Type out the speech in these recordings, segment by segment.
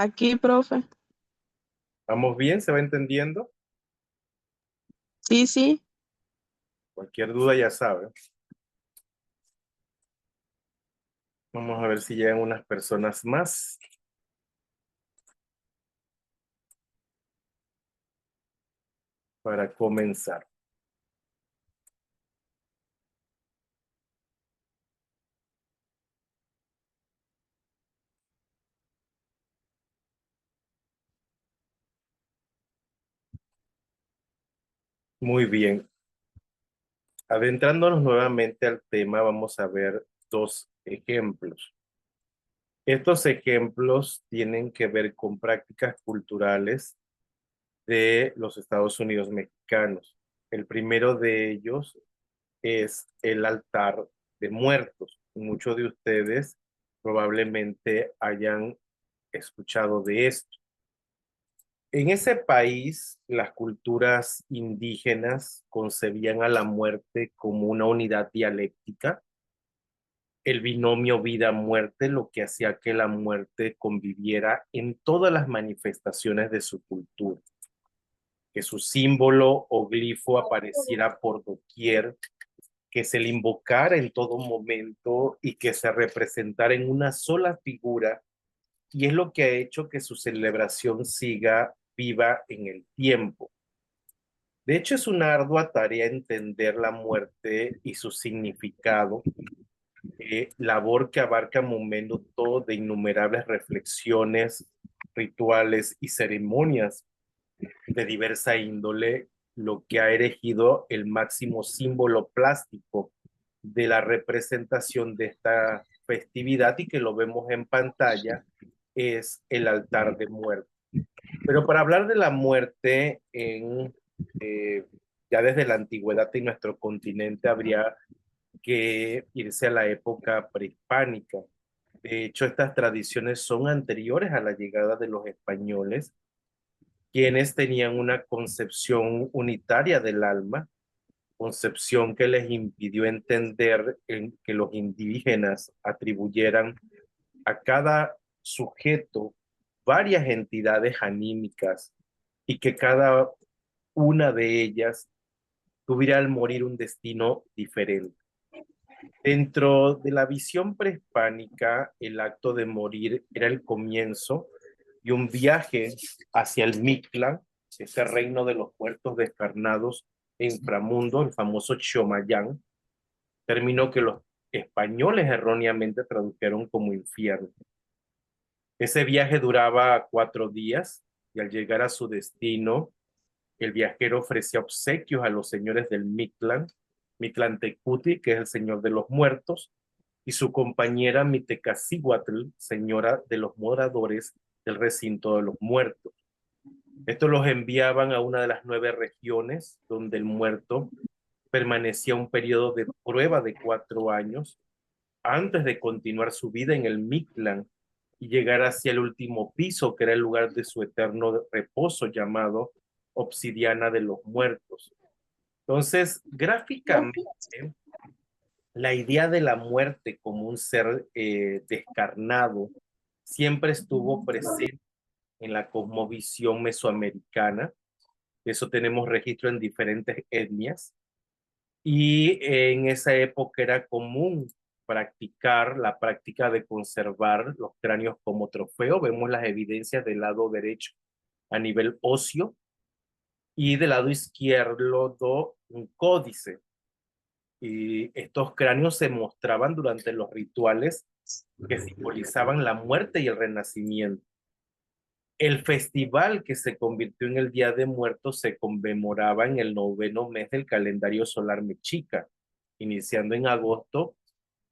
Aquí, profe. ¿Vamos bien? ¿Se va entendiendo? Sí, sí. Cualquier duda ya sabe. Vamos a ver si llegan unas personas más para comenzar. Muy bien. Adentrándonos nuevamente al tema, vamos a ver dos ejemplos. Estos ejemplos tienen que ver con prácticas culturales de los Estados Unidos mexicanos. El primero de ellos es el altar de muertos. Muchos de ustedes probablemente hayan escuchado de esto. En ese país, las culturas indígenas concebían a la muerte como una unidad dialéctica, el binomio vida-muerte, lo que hacía que la muerte conviviera en todas las manifestaciones de su cultura, que su símbolo o glifo apareciera por doquier, que se le invocara en todo momento y que se representara en una sola figura, y es lo que ha hecho que su celebración siga viva en el tiempo. De hecho, es una ardua tarea entender la muerte y su significado, labor que abarca un momento de innumerables reflexiones, rituales y ceremonias de diversa índole, lo que ha erigido el máximo símbolo plástico de la representación de esta festividad y que lo vemos en pantalla, es el altar de muerte. Pero para hablar de la muerte eh, ya desde la antigüedad en nuestro continente habría que irse a la época prehispánica. De hecho, estas tradiciones son anteriores a la llegada de los españoles, quienes tenían una concepción unitaria del alma, concepción que les impidió entender en que los indígenas atribuyeran a cada sujeto varias entidades anímicas y que cada una de ellas tuviera al morir un destino diferente. Dentro de la visión prehispánica, el acto de morir era el comienzo y un viaje hacia el Mictlán, ese reino de los muertos descarnados e inframundo, el famoso Xomayán, término que los españoles erróneamente tradujeron como infierno. Ese viaje duraba 4 días y al llegar a su destino, el viajero ofrecía obsequios a los señores del Mictlán, Mictlantecuhtli, que es el señor de los muertos, y su compañera Mitecacihuatl, señora de los moradores del recinto de los muertos. Estos los enviaban a una de las 9 regiones donde el muerto permanecía un periodo de prueba de 4 años antes de continuar su vida en el Mictlán y llegar hacia el último piso, que era el lugar de su eterno reposo llamado Obsidiana de los Muertos. Entonces, gráficamente, la idea de la muerte como un ser descarnado siempre estuvo presente en la cosmovisión mesoamericana. Eso tenemos registro en diferentes etnias. Y en esa época era común practicar la práctica de conservar los cráneos como trofeo. Vemos las evidencias del lado derecho a nivel óseo y del lado izquierdo un códice. Y estos cráneos se mostraban durante los rituales que simbolizaban la muerte y el renacimiento. El festival que se convirtió en el Día de Muertos se conmemoraba en el 9º mes del calendario solar mexica, iniciando en agosto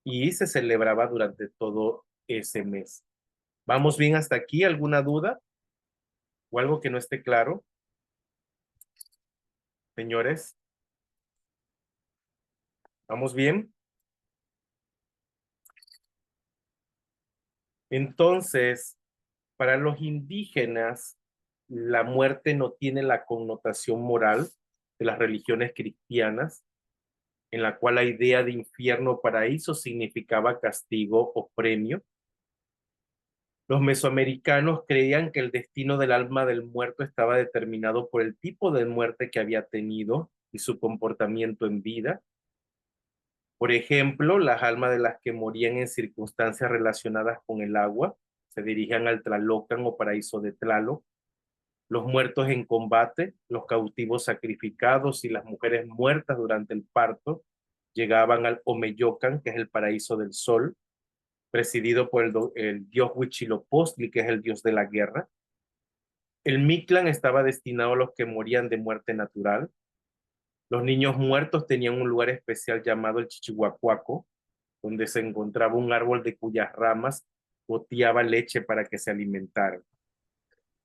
y se celebraba durante todo ese mes. ¿Vamos bien hasta aquí? ¿Alguna duda o algo que no esté claro, señores? ¿Vamos bien? Entonces, para los indígenas, la muerte no tiene la connotación moral de las religiones cristianas, en la cual la idea de infierno o paraíso significaba castigo o premio. Los mesoamericanos creían que el destino del alma del muerto estaba determinado por el tipo de muerte que había tenido y su comportamiento en vida. Por ejemplo, las almas de las que morían en circunstancias relacionadas con el agua se dirigían al Tlalocan o paraíso de Tlaloc. Los muertos en combate, los cautivos sacrificados y las mujeres muertas durante el parto llegaban al Omeyocan, que es el paraíso del sol, presidido por el dios Huitzilopochtli, que es el dios de la guerra. El Mictlán estaba destinado a los que morían de muerte natural. Los niños muertos tenían un lugar especial llamado el Chichihuacuaco, donde se encontraba un árbol de cuyas ramas goteaba leche para que se alimentaran.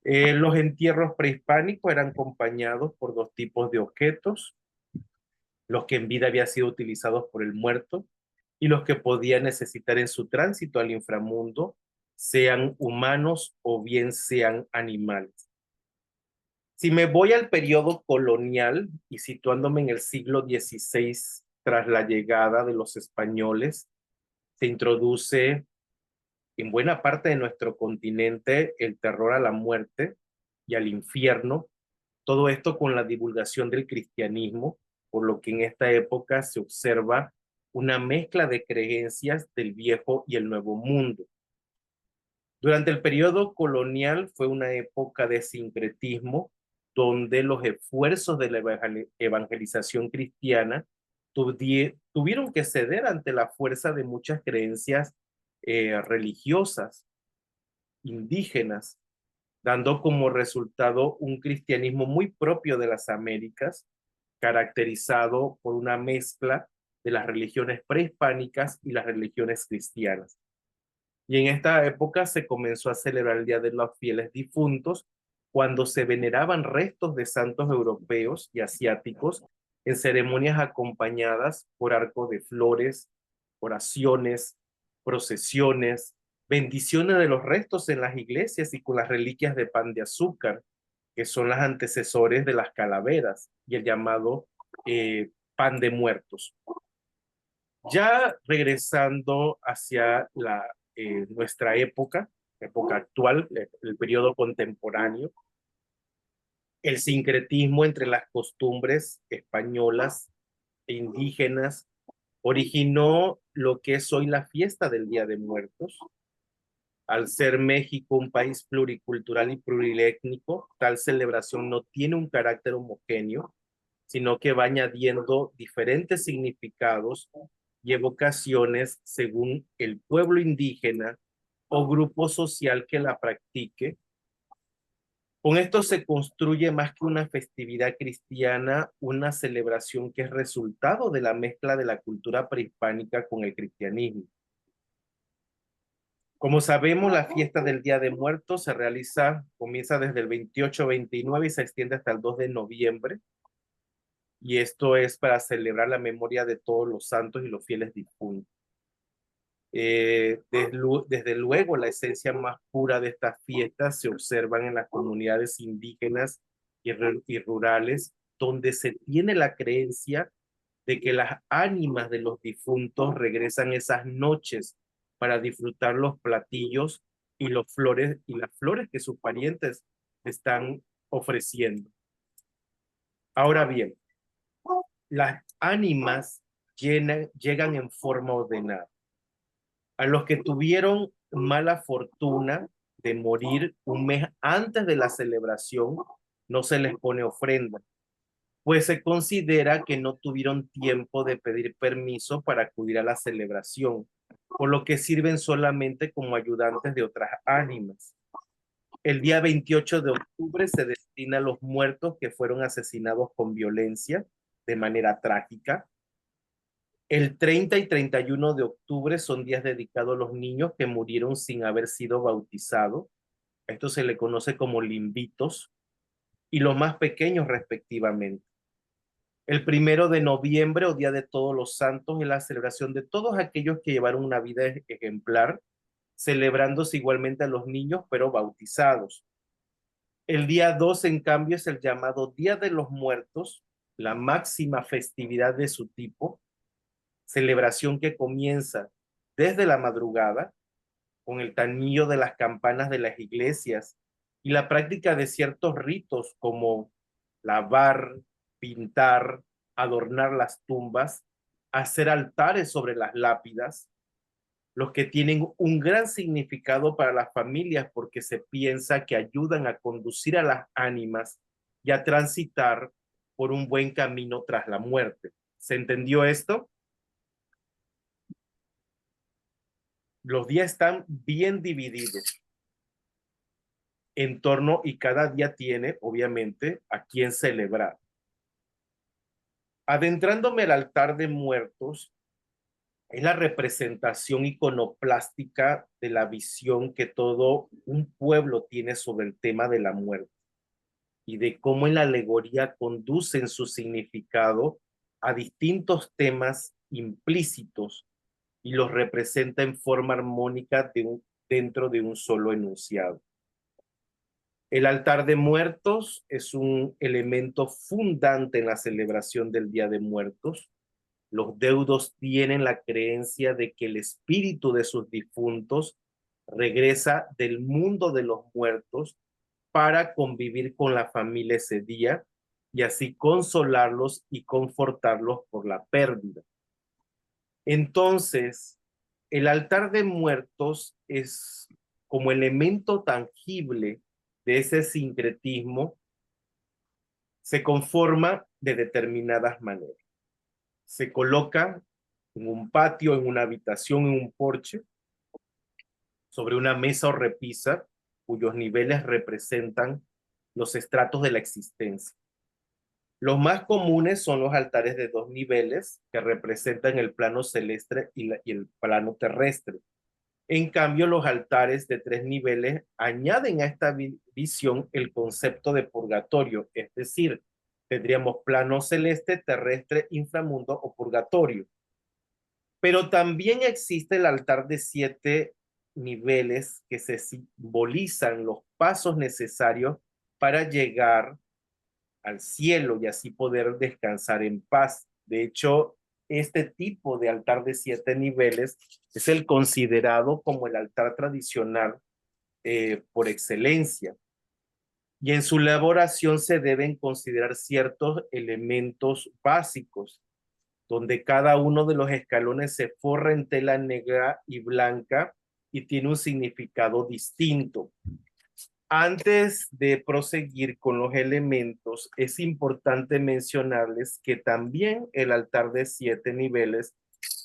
Los entierros prehispánicos eran acompañados por dos tipos de objetos, los que en vida habían sido utilizados por el muerto y los que podía necesitar en su tránsito al inframundo, sean humanos o bien sean animales. Si me voy al periodo colonial y situándome en el siglo XVI, tras la llegada de los españoles, se introduce en buena parte de nuestro continente el terror a la muerte y al infierno, todo esto con la divulgación del cristianismo, por lo que en esta época se observa una mezcla de creencias del viejo y el nuevo mundo. Durante el periodo colonial fue una época de sincretismo donde los esfuerzos de la evangelización cristiana tuvieron que ceder ante la fuerza de muchas creencias religiosas indígenas, dando como resultado un cristianismo muy propio de las Américas, caracterizado por una mezcla de las religiones prehispánicas y las religiones cristianas. Y en esta época se comenzó a celebrar el Día de los Fieles Difuntos, cuando se veneraban restos de santos europeos y asiáticos en ceremonias acompañadas por arco de flores, oraciones, procesiones, bendiciones de los restos en las iglesias y con las reliquias de pan de azúcar, que son las antecesores de las calaveras y el llamado pan de muertos. Ya regresando hacia nuestra época actual, el periodo contemporáneo, el sincretismo entre las costumbres españolas e indígenas originó lo que es hoy la fiesta del Día de Muertos. Al ser México un país pluricultural y pluriétnico, tal celebración no tiene un carácter homogéneo, sino que va añadiendo diferentes significados y evocaciones según el pueblo indígena o grupo social que la practique. Con esto se construye más que una festividad cristiana, una celebración que es resultado de la mezcla de la cultura prehispánica con el cristianismo. Como sabemos, la fiesta del Día de Muertos comienza desde el 28-29 y se extiende hasta el 2 de noviembre. Y esto es para celebrar la memoria de todos los santos y los fieles difuntos. Desde luego, la esencia más pura de estas fiestas se observan en las comunidades indígenas y rurales, donde se tiene la creencia de que las ánimas de los difuntos regresan esas noches para disfrutar los platillos y las flores que sus parientes están ofreciendo. Ahora bien, las ánimas llegan en forma ordenada. A los que tuvieron mala fortuna de morir un mes antes de la celebración, no se les pone ofrenda, pues se considera que no tuvieron tiempo de pedir permiso para acudir a la celebración, por lo que sirven solamente como ayudantes de otras ánimas. El día 28 de octubre se destina a los muertos que fueron asesinados con violencia de manera trágica. El 30 y 31 de octubre son días dedicados a los niños que murieron sin haber sido bautizados. Esto se le conoce como limbitos, y los más pequeños respectivamente. El 1 de noviembre o Día de Todos los Santos es la celebración de todos aquellos que llevaron una vida ejemplar, celebrándose igualmente a los niños, pero bautizados. El día 2, en cambio, es el llamado Día de los Muertos, la máxima festividad de su tipo, celebración que comienza desde la madrugada con el tañido de las campanas de las iglesias y la práctica de ciertos ritos como lavar, pintar, adornar las tumbas, hacer altares sobre las lápidas, los que tienen un gran significado para las familias porque se piensa que ayudan a conducir a las ánimas y a transitar por un buen camino tras la muerte. ¿Se entendió esto? Los días están bien divididos en torno y cada día tiene, obviamente, a quién celebrar. Adentrándome al altar de muertos, es la representación iconoplástica de la visión que todo un pueblo tiene sobre el tema de la muerte y de cómo en la alegoría conducen su significado a distintos temas implícitos y los representa en forma armónica dentro de un solo enunciado. El altar de muertos es un elemento fundante en la celebración del Día de Muertos. Los deudos tienen la creencia de que el espíritu de sus difuntos regresa del mundo de los muertos para convivir con la familia ese día y así consolarlos y confortarlos por la pérdida. Entonces, el altar de muertos es como elemento tangible de ese sincretismo, se conforma de determinadas maneras. Se coloca en un patio, en una habitación, en un porche, sobre una mesa o repisa, cuyos niveles representan los estratos de la existencia. Los más comunes son los altares de 2 niveles, que representan el plano celeste y el plano terrestre. En cambio, los altares de 3 niveles añaden a esta visión el concepto de purgatorio, es decir, tendríamos plano celeste, terrestre, inframundo o purgatorio. Pero también existe el altar de 7 niveles que se simbolizan los pasos necesarios para llegar al cielo y así poder descansar en paz. De hecho, este tipo de altar de 7 niveles es el considerado como el altar tradicional por excelencia. Y en su elaboración se deben considerar ciertos elementos básicos, donde cada uno de los escalones se forra en tela negra y blanca y tiene un significado distinto. Antes de proseguir con los elementos, es importante mencionarles que también el altar de 7 niveles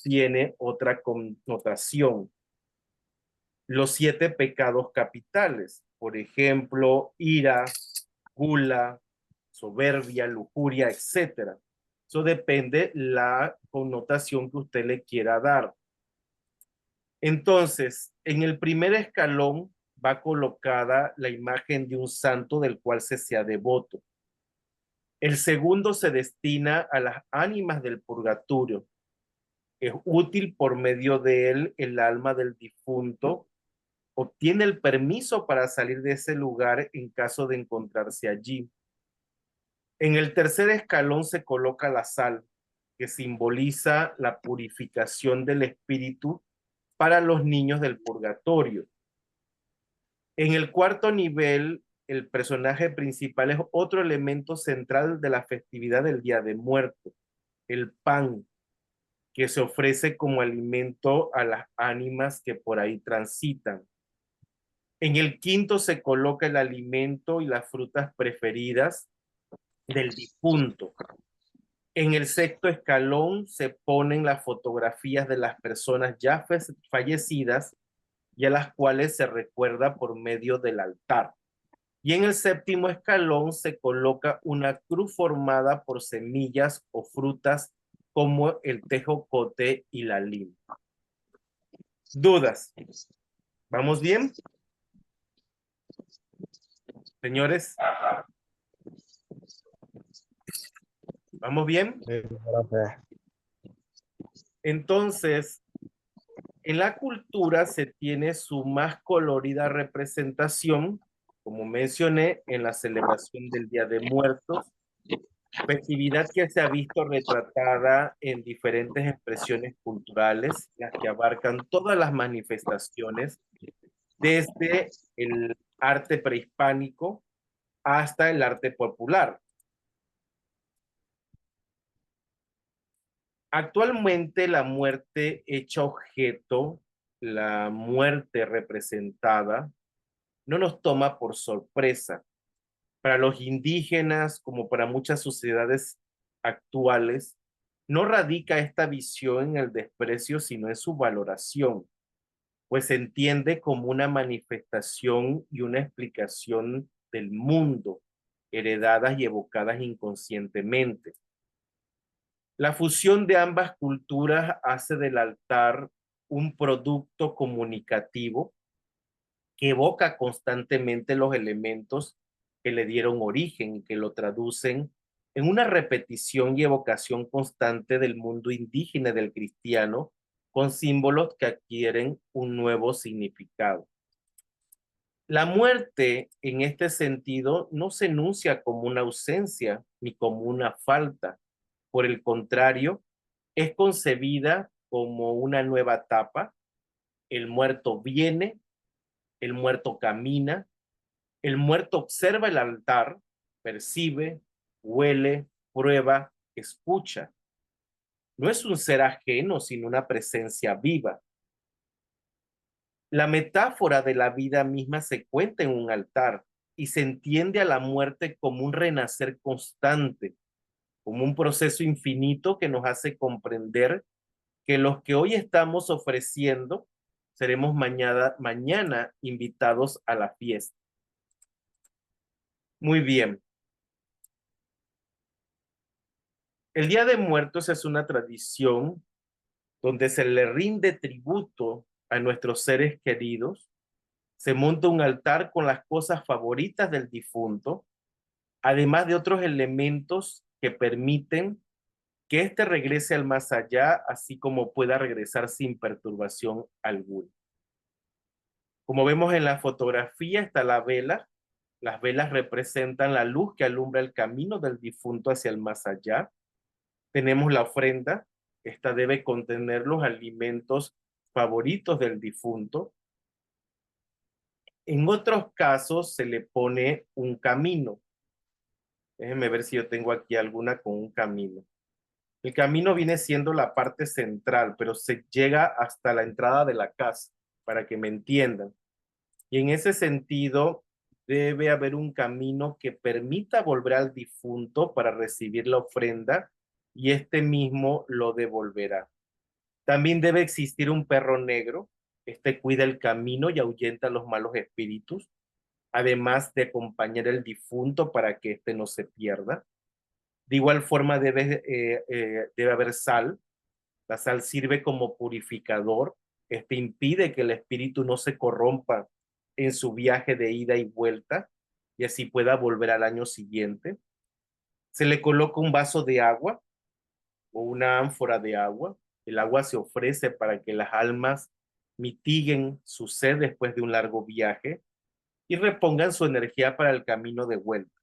tiene otra connotación. Los 7 pecados capitales, por ejemplo, ira, gula, soberbia, lujuria, etcétera. Eso depende la connotación que usted le quiera dar. Entonces, en el primer escalón va colocada la imagen de un santo del cual se sea devoto. El segundo se destina a las ánimas del purgatorio. Es útil por medio de él el alma del difunto obtiene el permiso para salir de ese lugar en caso de encontrarse allí. En el tercer escalón se coloca la sal, que simboliza la purificación del espíritu para los niños del purgatorio. En el cuarto nivel, el personaje principal es otro elemento central de la festividad del Día de Muertos, el pan, que se ofrece como alimento a las ánimas que por ahí transitan. En el quinto se coloca el alimento y las frutas preferidas del difunto. En el sexto escalón se ponen las fotografías de las personas ya fallecidas y a las cuales se recuerda por medio del altar. Y en el séptimo escalón se coloca una cruz formada por semillas o frutas como el tejocote y la lima. ¿Dudas? ¿Vamos bien? Señores, ¿vamos bien? Entonces, en la cultura se tiene su más colorida representación, como mencioné, en la celebración del Día de Muertos, festividad que se ha visto retratada en diferentes expresiones culturales, las que abarcan todas las manifestaciones, desde el arte prehispánico hasta el arte popular. Actualmente la muerte hecha objeto, la muerte representada, no nos toma por sorpresa. Para los indígenas, como para muchas sociedades actuales, no radica esta visión en el desprecio, sino en su valoración, pues se entiende como una manifestación y una explicación del mundo, heredadas y evocadas inconscientemente. La fusión de ambas culturas hace del altar un producto comunicativo que evoca constantemente los elementos que le dieron origen y que lo traducen en una repetición y evocación constante del mundo indígena y del cristiano, con símbolos que adquieren un nuevo significado. La muerte, en este sentido, no se enuncia como una ausencia ni como una falta. Por el contrario, es concebida como una nueva etapa. El muerto viene, el muerto camina, el muerto observa el altar, percibe, huele, prueba, escucha. No es un ser ajeno, sino una presencia viva. La metáfora de la vida misma se cuenta en un altar y se entiende a la muerte como un renacer constante, como un proceso infinito que nos hace comprender que los que hoy estamos ofreciendo seremos mañana invitados a la fiesta. Muy bien. El Día de Muertos es una tradición donde se le rinde tributo a nuestros seres queridos, se monta un altar con las cosas favoritas del difunto, además de otros elementos que permiten que éste regrese al más allá, así como pueda regresar sin perturbación alguna. Como vemos en la fotografía está la vela. Las velas representan la luz que alumbra el camino del difunto hacia el más allá. Tenemos la ofrenda. Esta debe contener los alimentos favoritos del difunto. En otros casos se le pone un camino. Déjenme ver si yo tengo aquí alguna con un camino. El camino viene siendo la parte central, pero se llega hasta la entrada de la casa, para que me entiendan. Y en ese sentido, debe haber un camino que permita volver al difunto para recibir la ofrenda y este mismo lo devolverá. También debe existir un perro negro. Este cuida el camino y ahuyenta a los malos espíritus, además de acompañar al difunto para que éste no se pierda. De igual forma debe haber sal. La sal sirve como purificador. Este impide que el espíritu no se corrompa en su viaje de ida y vuelta y así pueda volver al año siguiente. Se le coloca un vaso de agua o una ánfora de agua. El agua se ofrece para que las almas mitiguen su sed después de un largo viaje y repongan su energía para el camino de vuelta.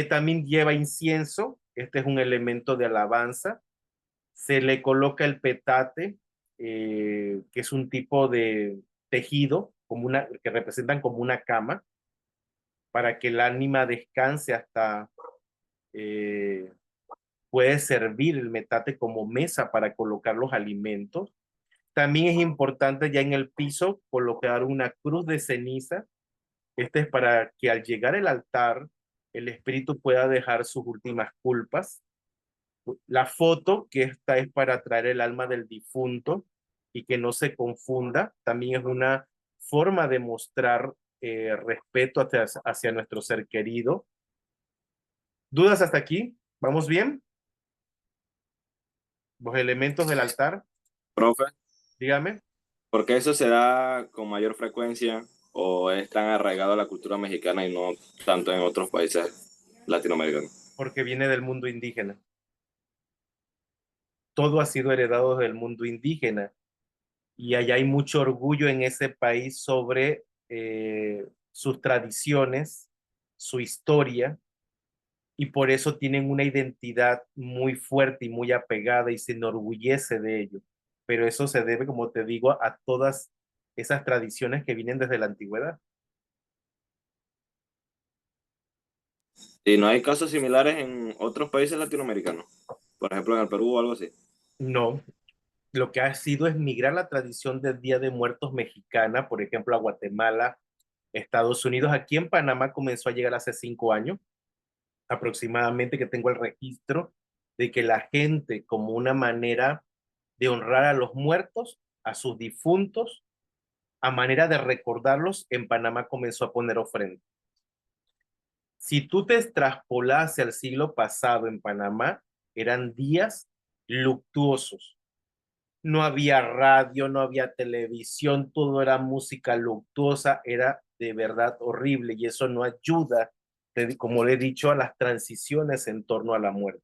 También lleva incienso. Este es un elemento de alabanza. Se le coloca el petate, que es un tipo de tejido que representan como una cama, para que el ánima descanse hasta eh, puede servir el metate como mesa para colocar los alimentos. También es importante ya en el piso colocar una cruz de ceniza. Este es para que al llegar al altar el espíritu pueda dejar sus últimas culpas. La foto, que esta es para traer el alma del difunto y que no se confunda, también es una forma de mostrar respeto hacia nuestro ser querido. ¿Dudas hasta aquí? ¿Vamos bien? Los elementos del altar, Profe, dígame. ¿por qué eso se da con mayor frecuencia o es tan arraigado a la cultura mexicana y no tanto en otros países latinoamericanos? Porque viene del mundo indígena. Todo ha sido heredado del mundo indígena y allá hay mucho orgullo en ese país sobre sus tradiciones, su historia. y por eso tienen una identidad muy fuerte y muy apegada y se enorgullece de ello. Pero eso se debe, como te digo, a todas esas tradiciones que vienen desde la antigüedad. ¿Y no hay casos similares en otros países latinoamericanos? Por ejemplo, en el Perú o algo así. No, lo que ha sido es migrar la tradición del Día de Muertos mexicana, por ejemplo, a Guatemala, Estados Unidos. Aquí en Panamá comenzó a llegar hace 5 años aproximadamente, que tengo el registro de que la gente, como una manera de honrar a los muertos, a sus difuntos, a manera de recordarlos, en Panamá comenzó a poner ofrenda. Si tú te traspolas al siglo pasado en Panamá, eran días luctuosos. No había radio, no había televisión, todo era música luctuosa, era de verdad horrible y eso no ayuda, como le he dicho, a las transiciones en torno a la muerte.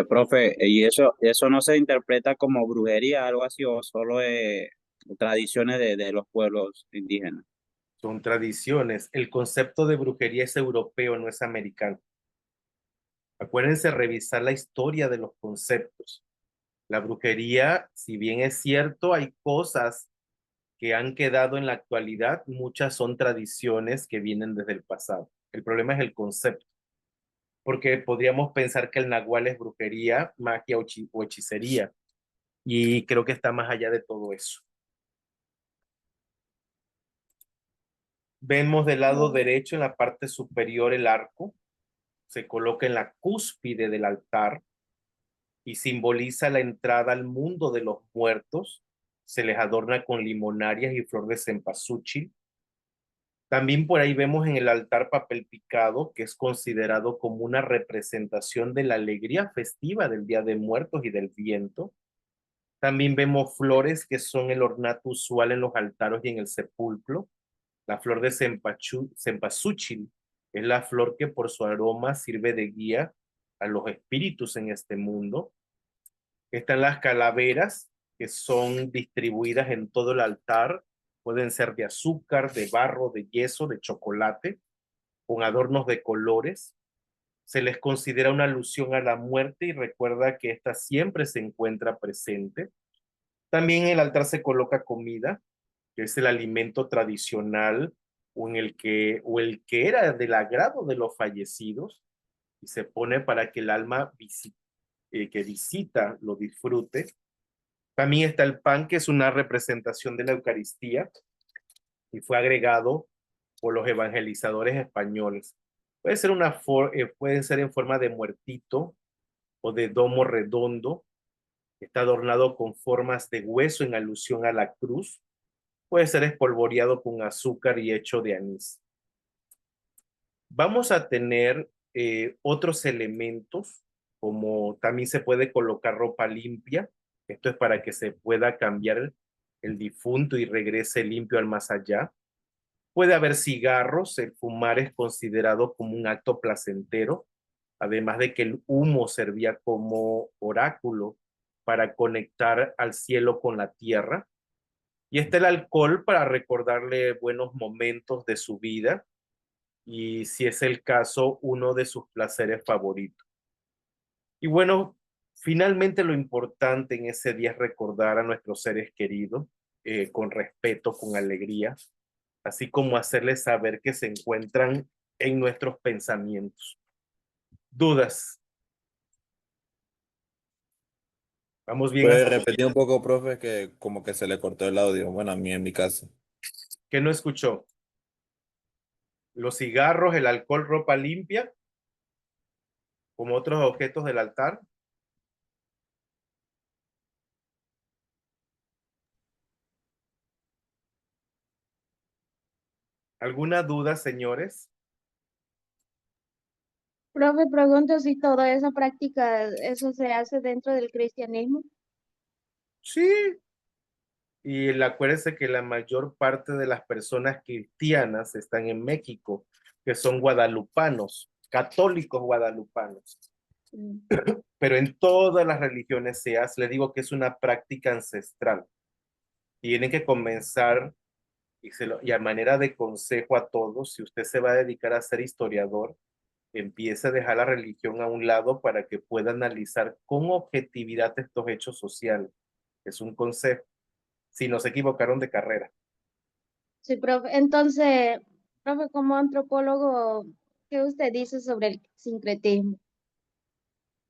Profe, ¿y eso no se interpreta como brujería, algo así, o solo tradiciones de los pueblos indígenas? Son tradiciones. El concepto de brujería es europeo, no es americano. Acuérdense revisar la historia de los conceptos. La brujería, si bien es cierto, hay cosas que han quedado en la actualidad, muchas son tradiciones que vienen desde el pasado. El problema es el concepto, porque podríamos pensar que el nahual es brujería, magia o hechicería, y creo que está más allá de todo eso. Vemos del lado derecho en la parte superior el arco, se coloca en la cúspide del altar y simboliza la entrada al mundo de los muertos. Se les adorna con limonarias y flor de cempasúchil. También por ahí vemos en el altar papel picado, que es considerado como una representación de la alegría festiva del Día de Muertos y del viento. También vemos flores que son el ornato usual en los altares y en el sepulcro. La flor de cempasúchil es la flor que por su aroma sirve de guía a los espíritus en este mundo. Están las calaveras, que son distribuidas en todo el altar. Pueden ser de azúcar, de barro, de yeso, de chocolate, con adornos de colores. Se les considera una alusión a la muerte y recuerda que ésta siempre se encuentra presente. También en el altar se coloca comida, que es el alimento tradicional o el que era del agrado de los fallecidos, y se pone para que el alma que visita lo disfrute. También está el pan, que es una representación de la Eucaristía y fue agregado por los evangelizadores españoles. Puede ser en forma de muertito o de domo redondo. Está adornado con formas de hueso en alusión a la cruz. Puede ser espolvoreado con azúcar y hecho de anís. Vamos a tener otros elementos, como también se puede colocar ropa limpia. Esto es para que se pueda cambiar el difunto y regrese limpio al más allá. Puede haber cigarros, el fumar es considerado como un acto placentero, además de que el humo servía como oráculo para conectar al cielo con la tierra. Y está el alcohol para recordarle buenos momentos de su vida y, si es el caso, uno de sus placeres favoritos. Y bueno, finalmente lo importante en ese día es recordar a nuestros seres queridos con respeto, con alegría, así como hacerles saber que se encuentran en nuestros pensamientos. ¿Dudas? ¿Vamos bien ¿Puede hasta repetir un poco, profe, que como que se le cortó el audio? Bueno, a mí en mi caso. que no escuchó? Los cigarros, el alcohol, ropa limpia, como otros objetos del altar. ¿Alguna duda, señores? Profe, pregunto si toda esa práctica, eso se hace dentro del cristianismo. Sí. Y acuérdense que la mayor parte de las personas cristianas están en México, que son guadalupanos, católicos guadalupanos. Mm. Pero en todas las religiones se hace, les digo que es una práctica ancestral. Tienen que comenzar y a manera de consejo a todos, si usted se va a dedicar a ser historiador, empiece a dejar la religión a un lado para que pueda analizar con objetividad estos hechos sociales. Es un consejo. Si no se equivocaron de carrera. Sí, profe. Entonces, profe, como antropólogo, ¿qué usted dice sobre el sincretismo?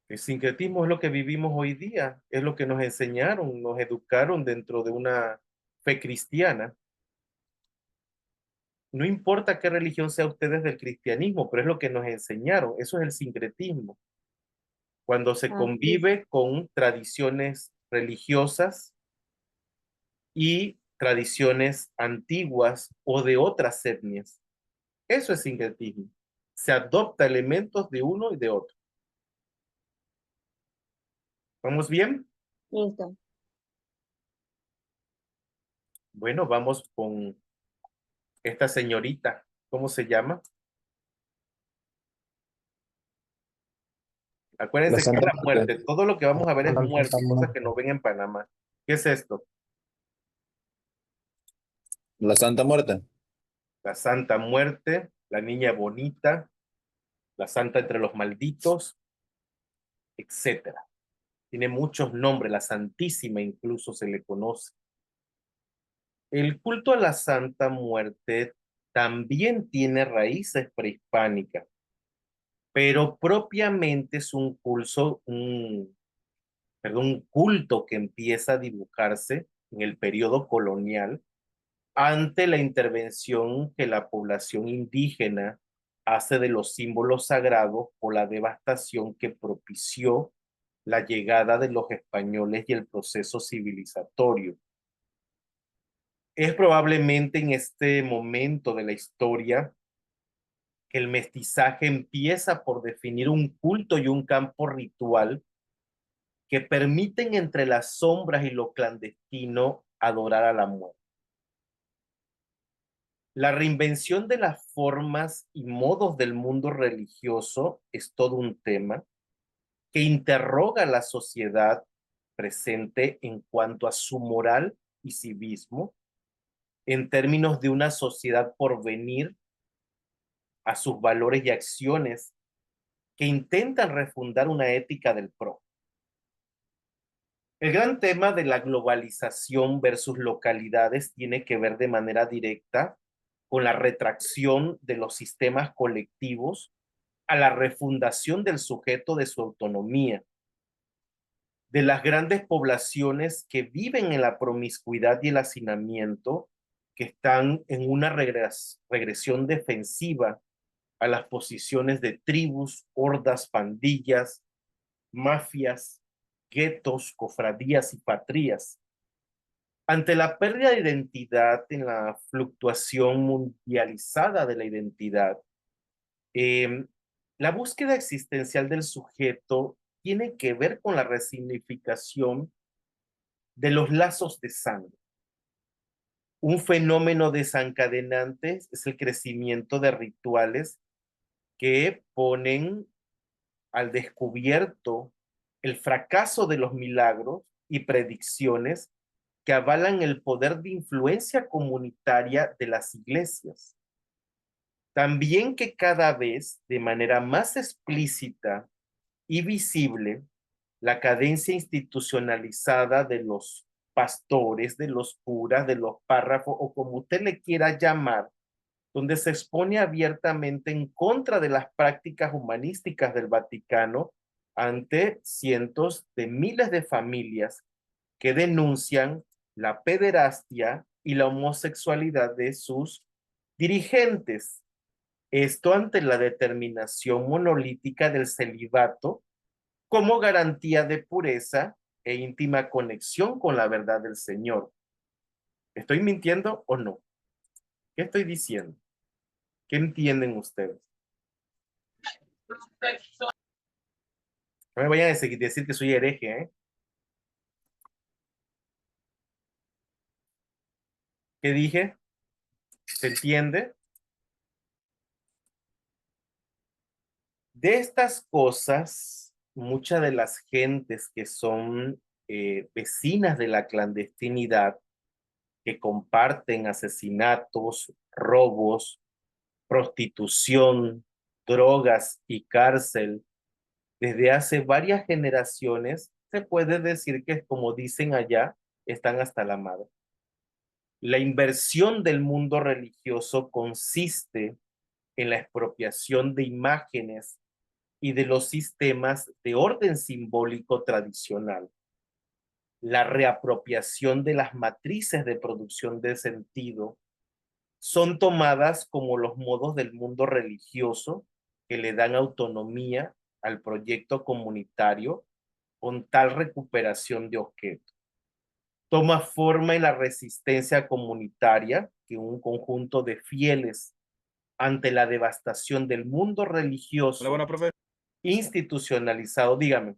El sincretismo es lo que vivimos hoy día, es lo que nos enseñaron, nos educaron dentro de una fe cristiana. No importa qué religión sea ustedes del cristianismo, pero es lo que nos enseñaron. Eso es el sincretismo. Cuando se Ah, sí. convive con tradiciones religiosas y tradiciones antiguas o de otras etnias. Eso es sincretismo. Se adopta elementos de uno y de otro. ¿Vamos bien? Listo. Bueno, vamos con esta señorita. ¿Cómo se llama? La Acuérdense que es Santa la muerte. Muerte. Todo lo que vamos a ver es La muerte Santa y cosas que Muerte. no ven en Panamá. ¿Qué es esto? La Santa Muerte. La Santa Muerte, la Niña Bonita, la Santa entre los Malditos, etcétera. Tiene muchos nombres, la Santísima incluso se le conoce. El culto a la Santa Muerte también tiene raíces prehispánicas, pero propiamente es un culto que empieza a dibujarse en el periodo colonial ante la intervención que la población indígena hace de los símbolos sagrados por la devastación que propició la llegada de los españoles y el proceso civilizatorio. Es probablemente en este momento de la historia que el mestizaje empieza por definir un culto y un campo ritual que permiten entre las sombras y lo clandestino adorar a la muerte. La reinvención de las formas y modos del mundo religioso es todo un tema que interroga a la sociedad presente en cuanto a su moral y civismo, en términos de una sociedad por venir, a sus valores y acciones que intentan refundar una ética del pro. El gran tema de la globalización versus localidades tiene que ver de manera directa con la retracción de los sistemas colectivos a la refundación del sujeto de su autonomía, de las grandes poblaciones que viven en la promiscuidad y el hacinamiento, que están en una regresión defensiva a las posiciones de tribus, hordas, pandillas, mafias, guetos, cofradías y patrías. Ante la pérdida de identidad en la fluctuación mundializada de la identidad, eh, la búsqueda existencial del sujeto tiene que ver con la resignificación de los lazos de sangre. Un fenómeno desencadenante es el crecimiento de rituales que ponen al descubierto el fracaso de los milagros y predicciones que avalan el poder de influencia comunitaria de las iglesias. También que cada vez de manera más explícita y visible la cadencia institucionalizada de los pastores, de los curas, de los párrafos o como usted le quiera llamar, donde se expone abiertamente en contra de las prácticas humanísticas del Vaticano ante cientos de miles de familias que denuncian la pederastia y la homosexualidad de sus dirigentes. Esto ante la determinación monolítica del celibato como garantía de pureza e íntima conexión con la verdad del Señor. ¿Estoy mintiendo o no? ¿Qué estoy diciendo? ¿Qué entienden ustedes? No me vayan a decir que soy hereje, ¿eh? ¿Qué dije? ¿Se entiende? De estas cosas, muchas de las gentes que son vecinas de la clandestinidad que comparten asesinatos, robos, prostitución, drogas y cárcel desde hace varias generaciones, se puede decir que, como dicen allá, están hasta la madre. La inversión del mundo religioso consiste en la expropiación de imágenes y de los sistemas de orden simbólico tradicional, la reapropiación de las matrices de producción de sentido son tomadas como los modos del mundo religioso que le dan autonomía al proyecto comunitario con tal recuperación de objetos. Toma forma en la resistencia comunitaria que un conjunto de fieles ante la devastación del mundo Hola, religioso buena, profe. institucionalizado, dígame,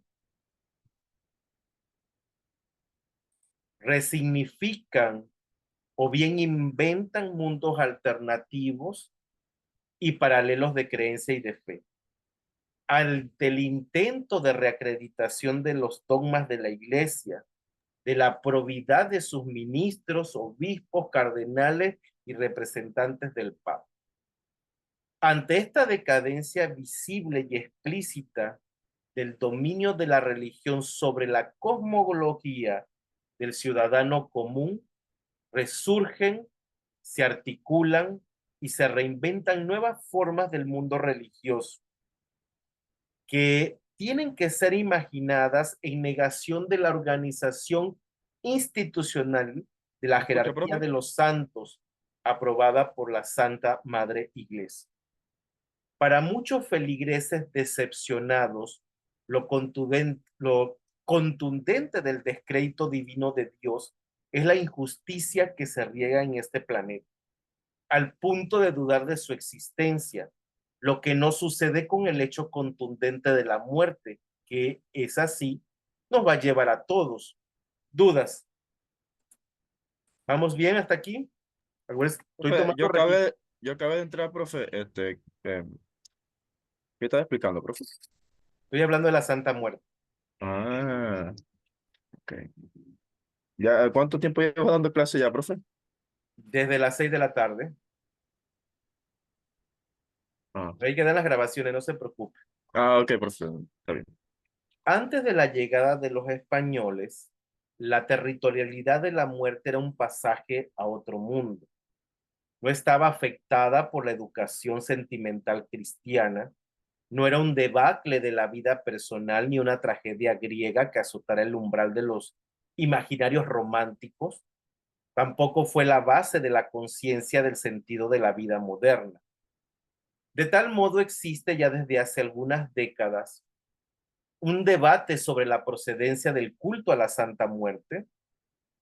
resignifican o bien inventan mundos alternativos y paralelos de creencia y de fe. Ante el intento de reacreditación de los dogmas de la Iglesia, de la probidad de sus ministros, obispos, cardenales y representantes del Papa. Ante esta decadencia visible y explícita del dominio de la religión sobre la cosmología del ciudadano común, resurgen, se articulan y se reinventan nuevas formas del mundo religioso que tienen que ser imaginadas en negación de la organización institucional de la ¿Me escucha, jerarquía profe? de los santos aprobada por la Santa Madre Iglesia. Para muchos feligreses decepcionados, lo contundente del descrédito divino de Dios es la injusticia que se riega en este planeta, al punto de dudar de su existencia, lo que no sucede con el hecho contundente de la muerte, que es así, nos va a llevar a todos. ¿Dudas? ¿Vamos bien hasta aquí? Estoy Profe, tomando registro. yo acabé de entrar, profe. ¿Qué estaba explicando, profe? Estoy hablando de la Santa Muerte. Ah, ok. ¿Ya cuánto tiempo llevo dando clase ya, profe? Desde las 6 de la tarde. Ah, Ahí quedan las grabaciones, no se preocupe. ok, profe. Está bien. Antes de la llegada de los españoles, la territorialidad de la muerte era un pasaje a otro mundo. No estaba afectada por la educación sentimental cristiana, no era un debacle de la vida personal ni una tragedia griega que azotara el umbral de los imaginarios románticos, tampoco fue la base de la conciencia del sentido de la vida moderna. De tal modo existe ya desde hace algunas décadas un debate sobre la procedencia del culto a la Santa Muerte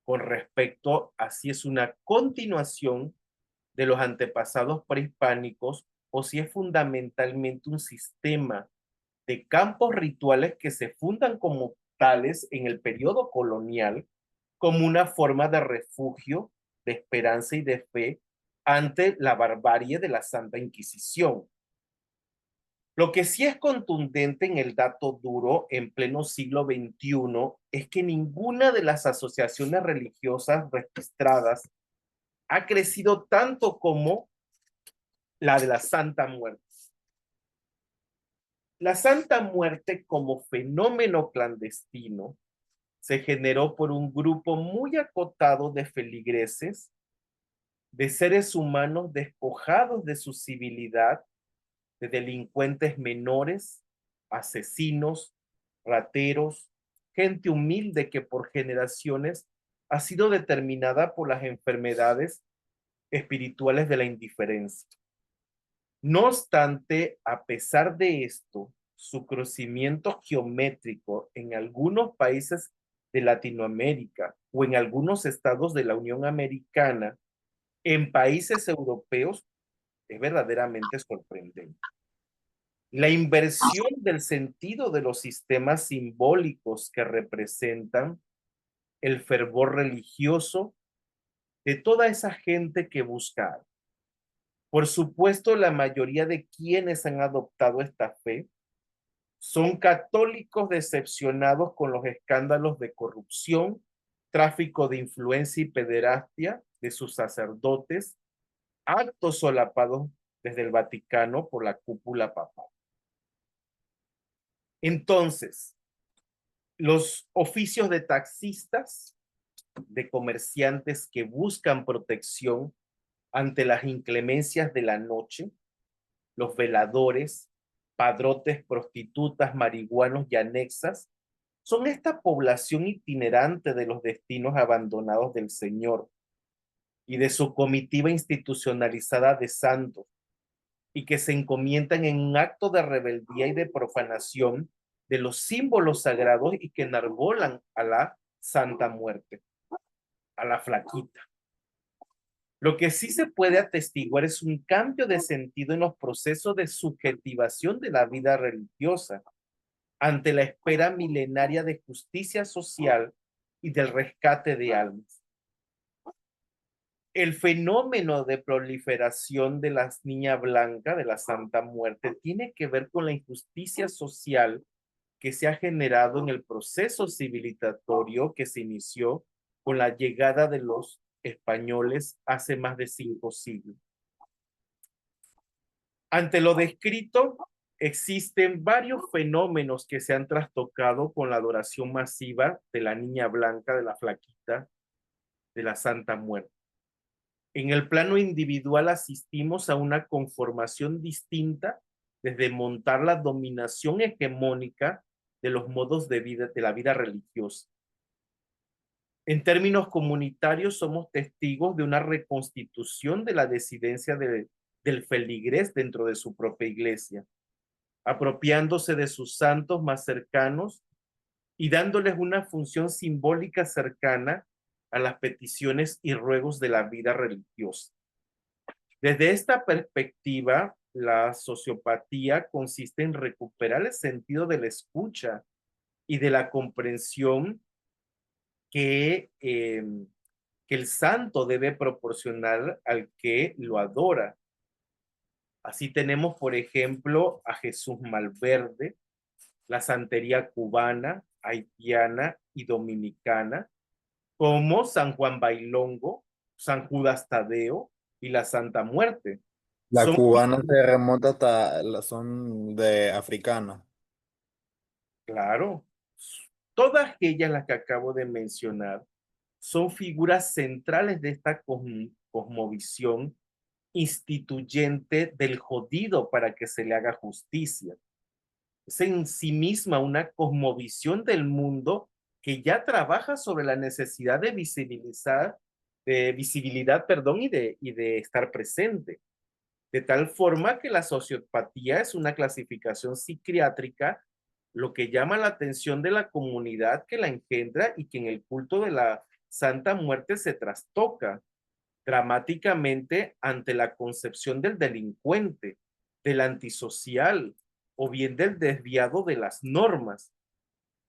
con respecto a si es una continuación de los antepasados prehispánicos o si es fundamentalmente un sistema de campos rituales que se fundan como tales en el periodo colonial como una forma de refugio, de esperanza y de fe ante la barbarie de la Santa Inquisición. Lo que sí es contundente en el dato duro en pleno siglo XXI es que ninguna de las asociaciones religiosas registradas ha crecido tanto como la de la Santa Muerte. La Santa Muerte como fenómeno clandestino se generó por un grupo muy acotado de feligreses, de seres humanos despojados de su civilidad, de delincuentes menores, asesinos, rateros, gente humilde que por generaciones ha sido determinada por las enfermedades espirituales de la indiferencia. No obstante, a pesar de esto, su crecimiento geométrico en algunos países de Latinoamérica o en algunos estados de la Unión Americana, en países europeos, es verdaderamente sorprendente. La inversión del sentido de los sistemas simbólicos que representan el fervor religioso de toda esa gente que busca. Por supuesto, la mayoría de quienes han adoptado esta fe son católicos decepcionados con los escándalos de corrupción, tráfico de influencia y pederastia de sus sacerdotes, actos solapados desde el Vaticano por la cúpula papal. Entonces, los oficios de taxistas, de comerciantes que buscan protección ante las inclemencias de la noche, los veladores, padrotes, prostitutas, marihuanos y anexas, son esta población itinerante de los destinos abandonados del Señor y de su comitiva institucionalizada de santos, y que se encomiendan en un acto de rebeldía y de profanación de los símbolos sagrados y que enarbolan a la Santa Muerte, a la flaquita. Lo que sí se puede atestiguar es un cambio de sentido en los procesos de subjetivación de la vida religiosa ante la espera milenaria de justicia social y del rescate de almas. El fenómeno de proliferación de las niñas blancas de la Santa Muerte tiene que ver con la injusticia social que se ha generado en el proceso civilizatorio que se inició con la llegada de los españoles hace más de 5 siglos. Ante lo descrito, existen varios fenómenos que se han trastocado con la adoración masiva de la niña blanca, de la flaquita, de la Santa Muerte. En el plano individual asistimos a una conformación distinta desde montar la dominación hegemónica de los modos de vida, de la vida religiosa. En términos comunitarios, somos testigos de una reconstitución de la disidencia del feligrés dentro de su propia iglesia, apropiándose de sus santos más cercanos y dándoles una función simbólica cercana a las peticiones y ruegos de la vida religiosa. Desde esta perspectiva, la sociopatía consiste en recuperar el sentido de la escucha y de la comprensión que el santo debe proporcionar al que lo adora. Así tenemos, por ejemplo, a Jesús Malverde, la santería cubana, haitiana y dominicana, como San Juan Bailongo, San Judas Tadeo y la Santa Muerte. La Son, cubana se remonta hasta, son de africana. claro, todas ellas las que acabo de mencionar son figuras centrales de esta cosmovisión instituyente del jodido para que se le haga justicia. Es en sí misma una cosmovisión del mundo que ya trabaja sobre la necesidad de visibilidad, perdón, y de estar presente. De tal forma que la sociopatía es una clasificación psiquiátrica, lo que llama la atención de la comunidad que la engendra y que en el culto de la Santa Muerte se trastoca dramáticamente ante la concepción del delincuente, del antisocial o bien del desviado de las normas.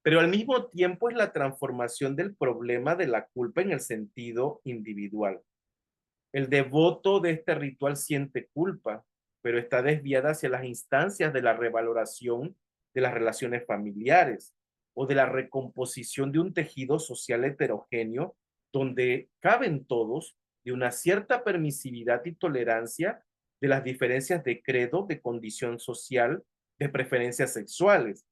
Pero al mismo tiempo es la transformación del problema de la culpa en el sentido individual. El devoto de este ritual siente culpa, pero está desviada hacia las instancias de la revaloración de las relaciones familiares o de la recomposición de un tejido social heterogéneo donde caben todos, de una cierta permisividad y tolerancia de las diferencias de credo, de condición social, de preferencias sexuales.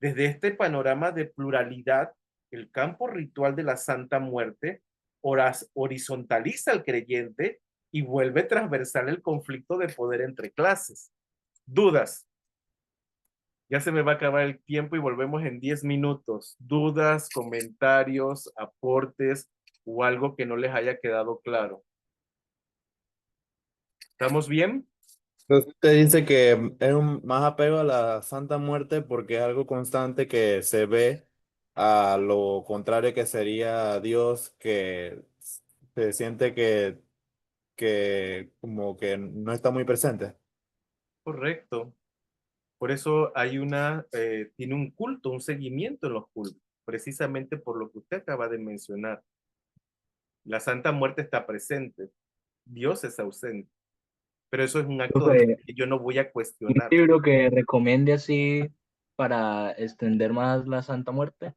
Desde este panorama de pluralidad, el campo ritual de la Santa Muerte horizontaliza al creyente y vuelve transversal el conflicto de poder entre clases. Dudas. Ya se me va a acabar el tiempo y volvemos en 10 minutos. Dudas, comentarios, aportes o algo que no les haya quedado claro. ¿Estamos bien? Entonces usted dice que es más apego a la Santa Muerte porque es algo constante que se ve a lo contrario que sería Dios, que se siente que como que no está muy presente. Correcto. Por eso hay tiene un culto, un seguimiento en los cultos, precisamente por lo que usted acaba de mencionar. La Santa Muerte está presente, Dios es ausente, pero eso es un acto de fe que yo no voy a ¿Un cuestionar. libro que recomiende así para extender más la Santa Muerte?